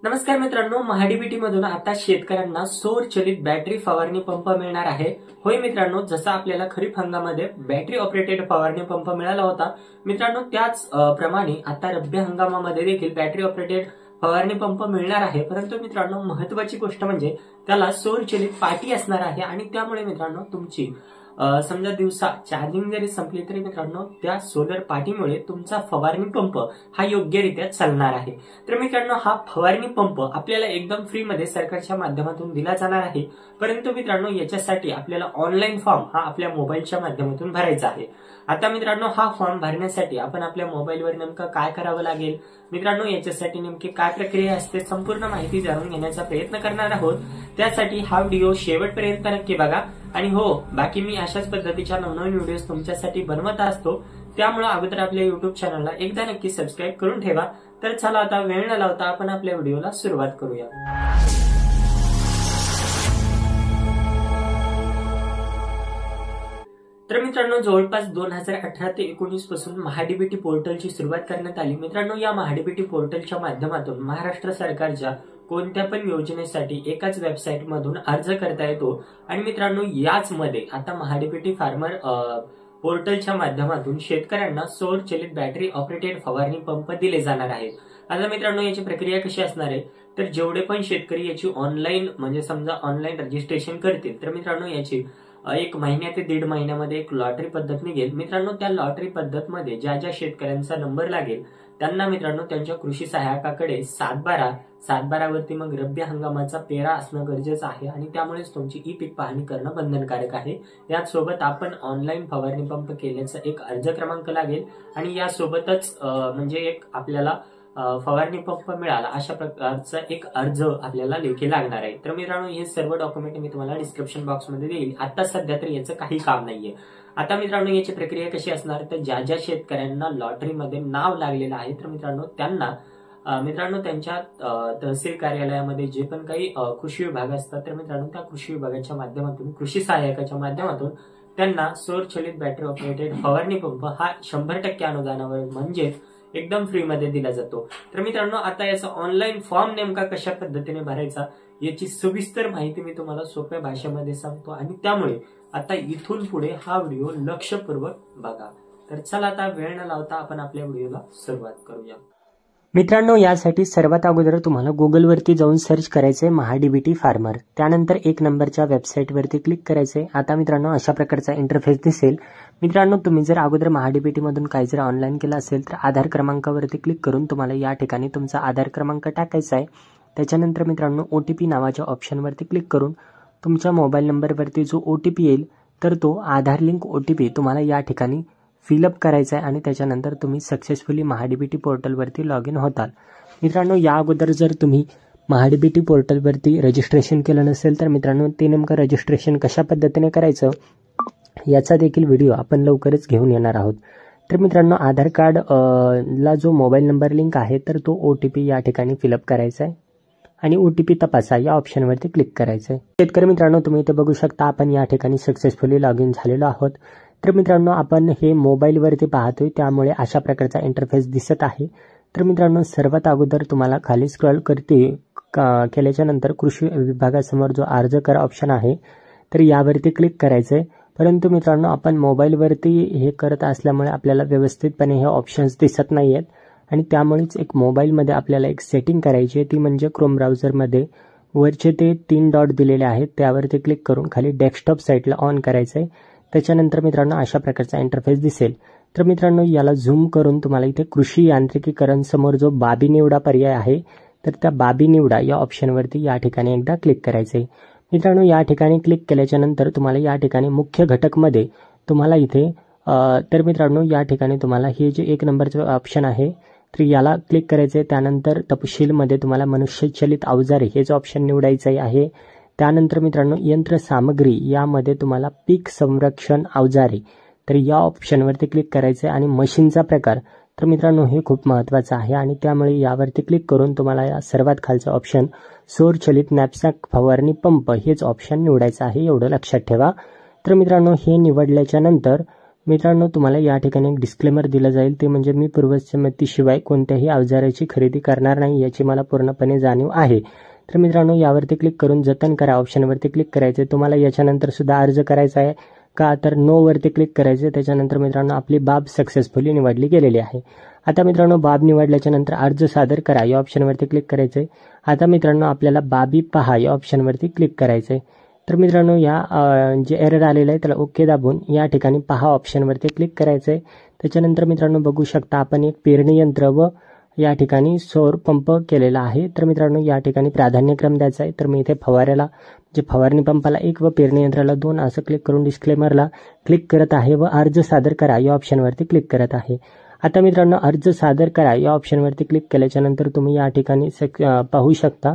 नमस्कार मित्रांनो, महाडीबीटी मधून आता शेतकऱ्यांना सौर चलित बॅटरी फवारणी पंप मिळणार आहे। होय मित्रांनो, जसा आपल्याला खरीप हंगामामध्ये बॅटरी ऑपरेटेड फवारणी पंप मिळाला होता मित्रांनो, त्याच प्रमाणे आता रब्बी हंगामामध्ये देखील बॅटरी ऑपरेटेड फवारणी पंप मिळणार आहे। परंतु मित्रांनो, महत्त्वाची गोष्ट म्हणजे त्याला सौर चलित पाटी असणार आहे आणि त्यामुळे मित्रांनो तुमची समजा दिवसा चार्जिंग जरी संपली तरी मित्रांनो त्या सोलर पाटीमुळे तुमचा फवारणी पंप हा योग्यरित्या चालणार आहे। तर मित्रांनो, हा फवारणी पंप आपल्याला एकदम फ्री मध्ये सरकारच्या माध्यमातून दिला जाणार आहे। परंतु मित्रांनो, याच्यासाठी आपल्याला ऑनलाईन फॉर्म हा आपल्या मोबाईलच्या माध्यमातून भरायचा आहे। आता मित्रांनो, हा फॉर्म भरण्यासाठी आपण आपल्या मोबाईलवर नेमकं काय करावं लागेल मित्रांनो, याच्यासाठी नेमकी काय प्रक्रिया असते संपूर्ण माहिती जाणून घेण्याचा प्रयत्न करणार आहोत। त्यासाठी हा व्हिडिओ शेवटपर्यंत नक्की बघा। आणि हो, बाकी मी अशाच पद्धतीच्या नवनवीन व्हिडिओज तुमच्यासाठी बनवत असतो, त्यामुळे अगोदर आपल्या युट्यूब चॅनलला एकदा नक्की सबस्क्राईब करून ठेवा। तर चला आता वेळ न लावता आपण आपल्या व्हिडिओला सुरुवात करूया। तर मित्रांनो, जवळपास 2018 ते 19 पासून महाडीबीटी पोर्टलची सुरुवात करण्यात आली। मित्रांनो, या महाडीबीटी पोर्टलच्या माध्यमातून महाराष्ट्र सरकारच्या कोणत्या पण योजनेसाठी एकाच वेबसाईट मधून अर्ज करता येतो। आणि मित्रांनो, याच मध्ये आता महाडीबीटी फार्मर पोर्टलच्या माध्यमातून शेतकऱ्यांना सौर चलित बॅटरी ऑपरेटेड फवारणी पंप दिले जाणार आहेत। आता मित्रांनो, याची प्रक्रिया कशी असणार आहे, तर जेवढे पण शेतकरी याची ऑनलाईन म्हणजे समजा ऑनलाईन रजिस्ट्रेशन करतील तर मित्रांनो याची 1 महिन्या ते 1.5 महिन्यामध्ये एक लॉटरी पद्धत निघेल। मित्रांनो, त्या लॉटरी पद्धत मध्ये ज्या ज्या शेतकऱ्यांचा नंबर लागेल त्यांना मित्रांनो त्यांच्या कृषी सहाय्यकाकडे 7/12 वरती मग रब्बी हंगामाचा पेरा असणं गरजेचं आहे आणि त्यामुळेच तुमची ई पीक पाहणी करणं बंधनकारक आहे। यासोबत आपण ऑनलाईन फवारणी पंप केल्याचा एक अर्ज क्रमांक लागेल आणि यासोबतच म्हणजे एक आपल्याला फवारणी पंप मिळाला अशा प्रकारचा एक अर्ज आपल्याला लेखी लागणार आहे। तर मित्रांनो, हे सर्व डॉक्युमेंट मी तुम्हाला डिस्क्रिप्शन बॉक्स मध्ये देईल। आता सध्या तर याचं काही काम नाहीये। आता मित्रांनो, याची प्रक्रिया कशी असणार, तर ज्या ज्या शेतकऱ्यांना लॉटरीमध्ये नाव लागलेलं आहे तर मित्रांनो त्यांना त्यांच्या तहसील कार्यालयामध्ये जे पण काही कृषी विभाग असतात तर मित्रांनो त्या कृषी विभागाच्या माध्यमातून कृषी सहाय्यकाच्या माध्यमातून त्यांना सौर चलित बॅटरी ऑपरेटेड फवारणी पंप हा 100% अनुदानावर म्हणजे एकदम फ्री मध्ये दिला जातो। तर मित्रांनो, आता याचा ऑनलाईन फॉर्म नेमका कशा पद्धतीने भरायचा याची सविस्तर माहिती मी तुम्हाला सोप्या भाषेमध्ये सांगतो आणि त्यामुळे आता इथून पुढे हा व्हिडिओ लक्षपूर्वक बघा। तर चला आता वेळ न लावता आपण आपल्या व्हिडिओला सुरुवात करूया। मित्रांनो, यासाठी सर्वात अगोदर तुम्हाला गुगलवरती जाऊन सर्च करायचंय महाडीबीटी फार्मर, त्यानंतर 1 नंबरच्या वेबसाईटवरती क्लिक करायचंय। आता मित्रांनो, अशा प्रकारचा इंटरफेस दिसेल। मित्रांनो, तुम्ही जर अगोदर महाडीबीटी मधून काही जर ऑनलाईन केलं असेल तर आधार क्रमांकावरती क्लिक करून तुम्हाला या ठिकाणी तुमचा आधार क्रमांक टाकायचा आहे। त्याच्यानंतर मित्रांनो, ओटीपी नावाच्या ऑप्शनवरती क्लिक करून तुमच्या मोबाईल नंबरवरती जो ओटीपी येईल तर तो आधार लिंक ओटीपी तुम्हाला या ठिकाणी फिलअप करायचा आहे आणि त्याच्यानंतर तुम्ही सक्सेसफुली महाडीबीटी पोर्टलवरती लॉग इन होताल। मित्रांनो, या अगोदर जर तुम्ही महाडीबीटी पोर्टलवरती रजिस्ट्रेशन केलं नसेल तर मित्रांनो ते नेमकं रजिस्ट्रेशन कशा पद्धतीने करायचं याचा देखील व्हिडिओ आपण लवकरच घेऊन येणार आहोत। तर मित्रांनो, आधार कार्ड ला जो मोबाईल नंबर लिंक आहे तर तो ओटीपी या ठिकाणी फिलअप करायचा आहे आणि ओटीपी तपासा या ऑप्शनवरती क्लिक करायचं आहे। शेतकरी मित्रांनो, तुम्ही इथे बघू शकता आपण या ठिकाणी सक्सेसफुली लॉग इन झालेलो आहोत। तर मित्रांनो, आपण हे मोबाईलवरती पाहतोय त्यामुळे अशा प्रकारचा इंटरफेस दिसत आहे। तर मित्रांनो, सर्वात अगोदर तुम्हाला खाली स्क्रॉल केल्याच्या नंतर कृषी विभागासमोर जो अर्ज करा ऑप्शन आहे तर यावरती क्लिक करायचंय। परंतु मित्रांनो, आपण मोबाईलवरती हे करत असल्यामुळे आपल्याला व्यवस्थितपणे हे ऑप्शन्स दिसत नाहीयेत आणि त्यामुळेच एक मोबाईलमध्ये आपल्याला एक सेटिंग करायची आहे, ती म्हणजे क्रोम ब्राउझरमध्ये वरचे ते 3 डॉट दिलेले आहेत त्यावरती क्लिक करून खाली डेस्कटॉप साईटला ऑन करायचंय। त्याच्यानंतर मित्रांनो अशा प्रकारचा इंटरफेस दिसेल। तर मित्रांनो, याला झूम करून तुम्हाला इथे कृषी यांत्रिकीकरण समोर जो बाबी निवडा पर्याय आहे तर त्या बाबी निवडा या ऑप्शनवरती या ठिकाणी एकदा क्लिक करायचंय। मित्रांनो, या ठिकाणी क्लिक केल्याच्या नंतर तुम्हाला या ठिकाणी मुख्य घटकमध्ये तुम्हाला इथे तर मित्रांनो या ठिकाणी तुम्हाला हे जे 1 नंबरचं ऑप्शन आहे तर याला क्लिक करायचंय। त्यानंतर तपशीलमध्ये तुम्हाला मनुष्यचलित अवजारे हे जो ऑप्शन निवडायचं आहे। त्यानंतर मित्रांनो, यंत्रसामग्री यामध्ये तुम्हाला पीक संरक्षण अवजारे तर या ऑप्शनवरती क्लिक करायचं आणि मशीनचा प्रकार तर मित्रांनो हे खूप महत्त्वाचं आहे आणि त्यामुळे यावरती क्लिक करून तुम्हाला या सर्वात खालचं ऑप्शन सौर चलित नॅपसॅक फवारणी पंप हेच ऑप्शन निवडायचं आहे, एवढं लक्षात ठेवा। तर मित्रांनो, हे निवडल्याच्या नंतर मित्रांनो, तुम्हाला या ठिकाणी एक डिस्क्लेमर दिलं जाईल, ते म्हणजे मी पूर्वसंमतीशिवाय कोणत्याही अवजाराची खरेदी करणार नाही याची मला पूर्णपणे जाणीव आहे. तर मित्रांनो, यावरती क्लिक करून जतन करा ऑप्शनवरती क्लिक करायचे. तुम्हाला याच्यानंतर सुद्धा अर्ज करायचा आहे का, तर नो वरती क्लिक करायचे. त्याच्यानंतर मित्रांनो आपली बाब सक्सेसफुली निवडली गेलेली आहे. आता मित्रांनो, बाब निवडल्याच्या नंतर अर्ज सादर करा या ऑप्शनवरती क्लिक करायचे. आता मित्रांनो आपल्याला बाबी पहा या ऑप्शनवरती क्लिक करायचे. तर मित्रांनो, या जे एरर आलेलं आहे त्याला ओके दाबून या ठिकाणी पहा ऑप्शनवरती क्लिक करायचं आहे. त्याच्यानंतर मित्रांनो बघू शकता आपण एक पेरणी यंत्र व या ठिकाणी सौर पंप केलेला आहे. तर मित्रांनो या ठिकाणी प्राधान्यक्रम द्यायचा आहे. तर मी इथे फवाऱ्याला जे फवारणी पंपाला 1 व पेरणी यंत्राला 2 असं क्लिक करून डिस्क्लेमरला क्लिक करत आहे व अर्ज सादर करा या ऑप्शनवरती क्लिक करत आहे. आता मित्रांनो, अर्ज सादर करा या ऑप्शनवरती क्लिक केल्याच्या नंतर तुम्ही या ठिकाणी पाहू शकता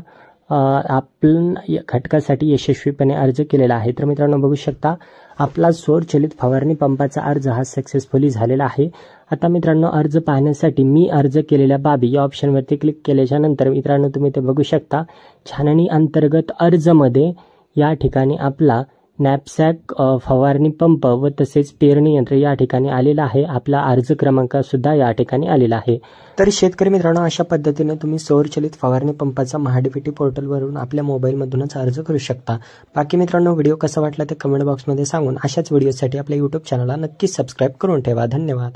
आपण घटकासाठी यशस्वीपणे अर्ज केलेला आहे. तर मित्रांनो बघू शकता आपला सौर चलित फवारणी पंपाचा अर्ज हा सक्सेसफुली झालेला आहे. आता मित्रांनो, अर्ज पाहण्यासाठी मी अर्ज केलेल्या बाबी या ऑप्शनवरती क्लिक केल्याच्या नंतर मित्रांनो तुम्ही ते बघू शकता छाननी अंतर्गत अर्जमध्ये या ठिकाणी आपला नॅपसॅक फवारणी पंप व तसेच पेरणी यंत्र या ठिकाणी आलेला आहे. आपला अर्ज क्रमांक सुद्धा या ठिकाणी आलेला आहे. तर शेतकरी मित्रांनो, अशा पद्धतीने तुम्ही सौर चलित फवारणी पंपाचा महाडीबीटी पोर्टलवरून आपल्या मोबाईलमधूनच अर्ज करू शकता. बाकी मित्रांनो, व्हिडिओ कसा वाटला ते कमेंट बॉक्समध्ये सांगून अशाच व्हिडिओसाठी आपल्या यूट्यूब चॅनलला नक्कीच सबस्क्राईब करून ठेवा. धन्यवाद.